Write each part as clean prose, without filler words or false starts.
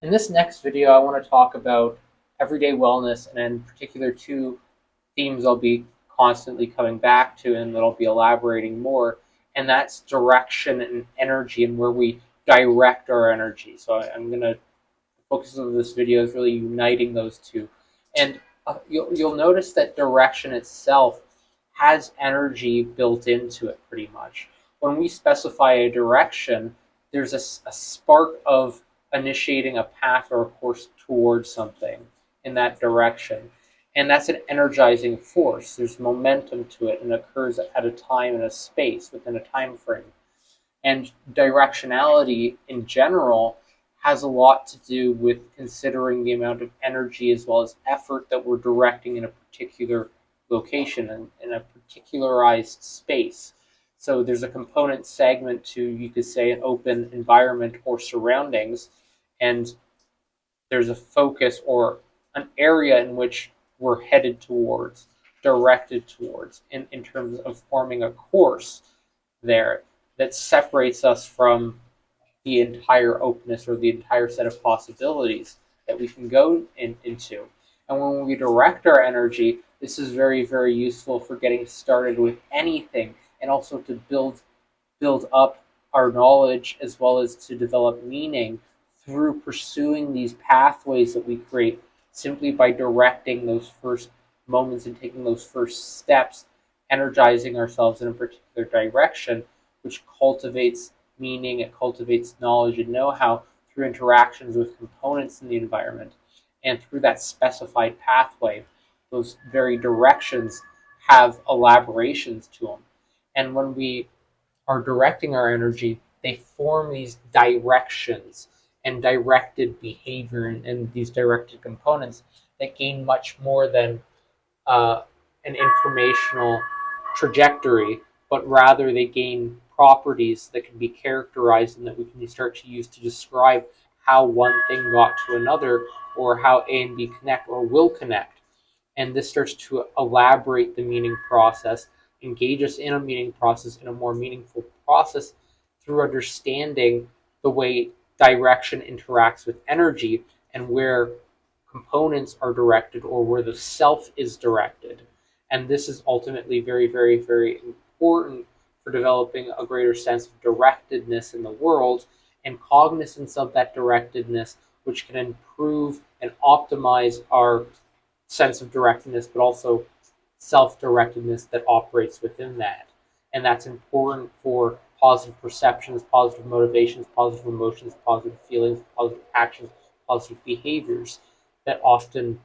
In this next video, I want to talk about everyday wellness, and in particular, two themes I'll be constantly coming back to and that I'll be elaborating more, and that's direction and energy and where we direct our energy. So I'm going to focus of this video is really uniting those two. And you'll notice that direction itself has energy built into it pretty much. When we specify a direction, there's a spark of initiating a path or a course towards something in that direction. And that's an energizing force. There's momentum to it and occurs at a time and a space within a time frame. And directionality in general has a lot to do with considering the amount of energy as well as effort that we're directing in a particular location and in a particularized space. So there's a component segment to, you could say, an open environment or surroundings, and there's a focus or an area in which we're headed towards, directed towards, in terms of forming a course there that separates us from the entire openness or the entire set of possibilities that we can go into. And when we direct our energy, this is very, very useful for getting started with anything and also to build up our knowledge as well as to develop meaning through pursuing these pathways that we create simply by directing those first moments and taking those first steps, energizing ourselves in a particular direction, which cultivates meaning, it cultivates knowledge and know-how through interactions with components in the environment. And through that specified pathway, those very directions have elaborations to them. And when we are directing our energy, they form these directions and directed behavior and these directed components that gain much more than an informational trajectory, but rather they gain properties that can be characterized and that we can start to use to describe how one thing got to another or how A and B connect or will connect. And this starts to elaborate the meaning process, engage us in a meaning process, in a more meaningful process through understanding the way direction interacts with energy and where components are directed or where the self is directed. And this is ultimately very, very, very important for developing a greater sense of directedness in the world and cognizance of that directedness, which can improve and optimize our sense of directedness, but also self-directedness that operates within that. And that's important for positive perceptions, positive motivations, positive emotions, positive feelings, positive actions, positive behaviors that often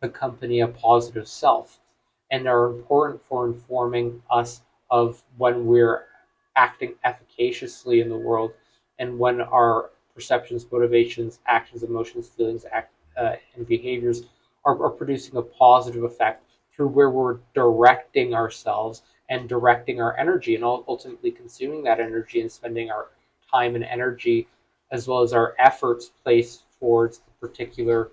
accompany a positive self and are important for informing us of when we're acting efficaciously in the world and when our perceptions, motivations, actions, emotions, feelings, and behaviors are producing a positive effect through where we're directing ourselves and directing our energy and ultimately consuming that energy and spending our time and energy as well as our efforts placed towards the particular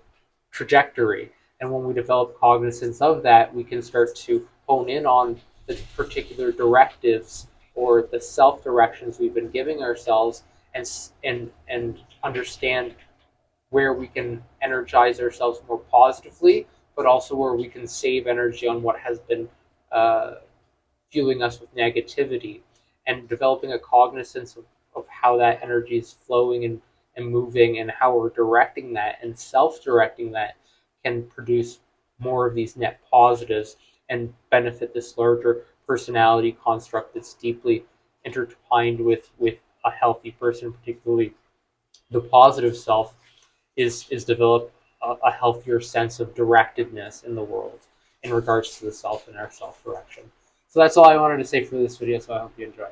trajectory. And when we develop cognizance of that, we can start to hone in on the particular directives or the self directions we've been giving ourselves and understand where we can energize ourselves more positively, but also where we can save energy on what has been uh, fueling us with negativity, and developing a cognizance of how that energy is flowing and moving and how we're directing that and self-directing that can produce more of these net positives and benefit this larger personality construct that's deeply intertwined with a healthy person, particularly the positive self is develop a healthier sense of directedness in the world in regards to the self and our self direction. So that's all I wanted to say for this video, so I hope you enjoy.